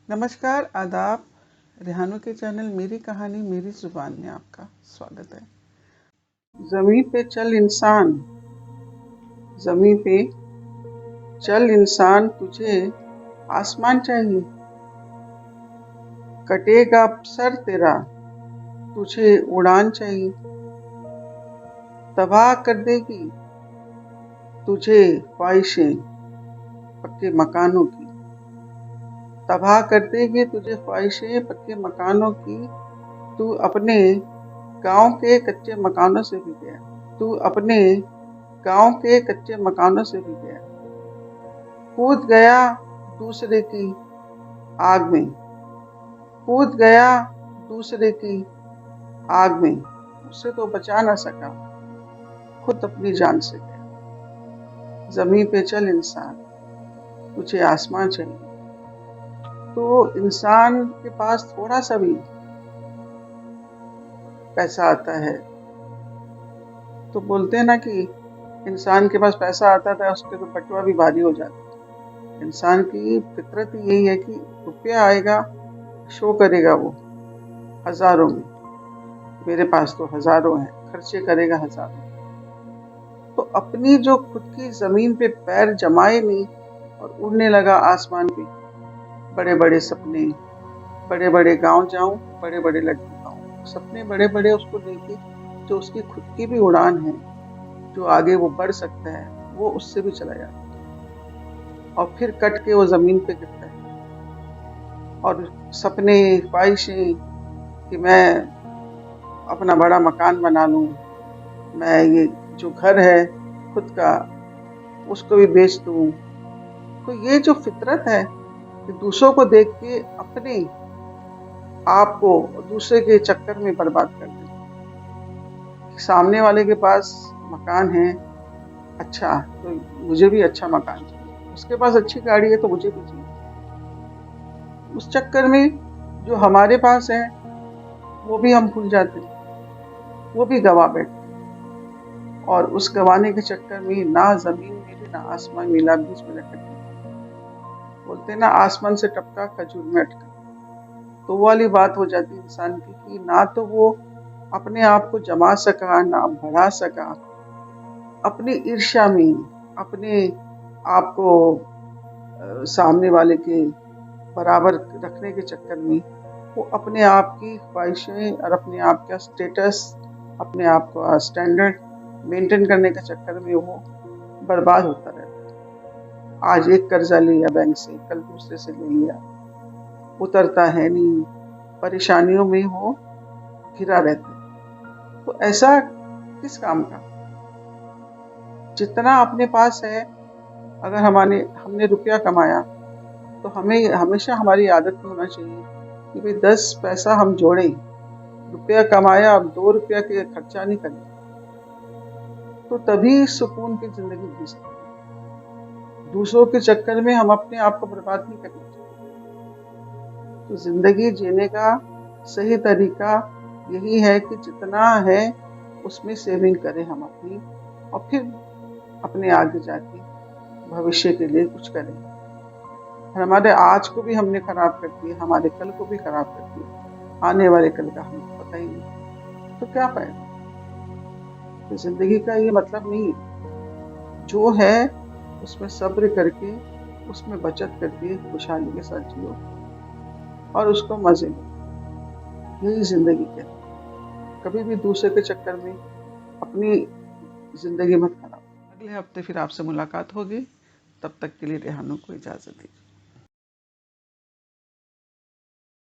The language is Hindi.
नमस्कार, आदाब। रेहानों के चैनल मेरी कहानी मेरी ज़ुबान में आपका स्वागत है। ज़मीं पे चल इंसान, ज़मीं पे चल इंसान, तुझे आसमान चाहिए। कटेगा सर तेरा, तुझे उड़ान चाहिए। तबाह कर देगी तुझे ख्वाहिशें पक्के मकानों की। तबाह कर देगी तुझे ख्वाहिशें पक्के मकानों की। तू अपने गांव के कच्चे मकानों से भी गया, तू अपने गांव के कच्चे मकानों से भी गया। कूद गया दूसरे की आग में, कूद गया दूसरे की आग में। उसे तो बचा न सका, खुद अपनी जान से गया। ज़मीं पे चल इंसान, तुझे आसमान चाहिए। तो इंसान के पास थोड़ा सा भी पैसा आता है तो बोलते हैं ना कि इंसान के पास पैसा आता था उसके तो बटुआ भी भारी हो जाता। इंसान की फितरत ही यही है कि रुपया आएगा, शो करेगा वो हजारों में। मेरे पास तो हजारों हैं, खर्चे करेगा हजारों। तो अपनी जो खुद की जमीन पे पैर जमाए नहीं और उड़ने लगा आसमान पे। बड़े बड़े सपने, बड़े बड़े गांव जाऊं, बड़े बड़े लड़की पाऊं। सपने बड़े बड़े उसको देखे, जो उसकी खुद की भी उड़ान है, जो आगे वो बढ़ सकता है, वो उससे भी चला जाता है और फिर कट के वो जमीन पे गिरता है। और सपने, ख्वाहिशें कि मैं अपना बड़ा मकान बना लूं, मैं ये जो घर है खुद का उसको भी बेच दूं। तो ये जो फितरत है कि दूसरों को देख के अपने आप को दूसरे के चक्कर में बर्बाद कर दें। सामने वाले के पास मकान है अच्छा, तो मुझे भी अच्छा मकान चाहिए। उसके पास अच्छी गाड़ी है तो मुझे भी चाहिए। उस चक्कर में जो हमारे पास है वो भी हम भूल जाते हैं, वो भी गवा बैठते हैं। और उस गवाने के चक्कर में ना जमीन मिली ना आसमान मिला, बीच में लटक गई। बोलते ना आसमान से टपका खजूर में अटका। तो वो वाली बात हो जाती है इंसान की कि ना तो वो अपने आप को जमा सका, ना बढ़ा सका। अपनी ईर्ष्या में, अपने आप को सामने वाले के बराबर रखने के चक्कर में वो अपने आप की ख्वाहिशें और अपने आप का स्टेटस, अपने आप का स्टैंडर्ड मेंटेन करने के चक्कर में वो बर्बाद होता रहता है। आज एक कर्जा लिया बैंक से, कल दूसरे से ले लिया, उतरता है नहीं, परेशानियों में वो घिरा रहता है। तो ऐसा किस काम का? जितना अपने पास है, अगर हमने रुपया कमाया तो हमें हमेशा हमारी आदत में होना चाहिए कि भाई 10 पैसा हम जोड़ें। रुपया कमाया, अब 2 रुपया के खर्चा नहीं करना, तो तभी सुकून की जिंदगी जी सकते हैं। दूसरों के चक्कर में हम अपने आप को बर्बाद नहीं करना चाहिए। तो जिंदगी जीने का सही तरीका यही है कि जितना है उसमें सेविंग करें हम अपनी, और फिर अपने आगे जाके भविष्य के लिए कुछ करें। हमारे आज को भी हमने खराब कर दिया, हमारे कल को भी खराब कर दिया, आने वाले कल का हमें पता ही नहीं, तो क्या फायदा? तो जिंदगी का ये मतलब नहीं है। जो है उसमें सब्र करके, उसमें बचत करके खुशहाली के साथ जियो और उसको मजे लो। यही जिंदगी है। कभी भी दूसरे के चक्कर में अपनी जिंदगी मत खराब। अगले हफ्ते फिर आपसे मुलाकात होगी, तब तक के लिए रेहानों को इजाजत दीजिए।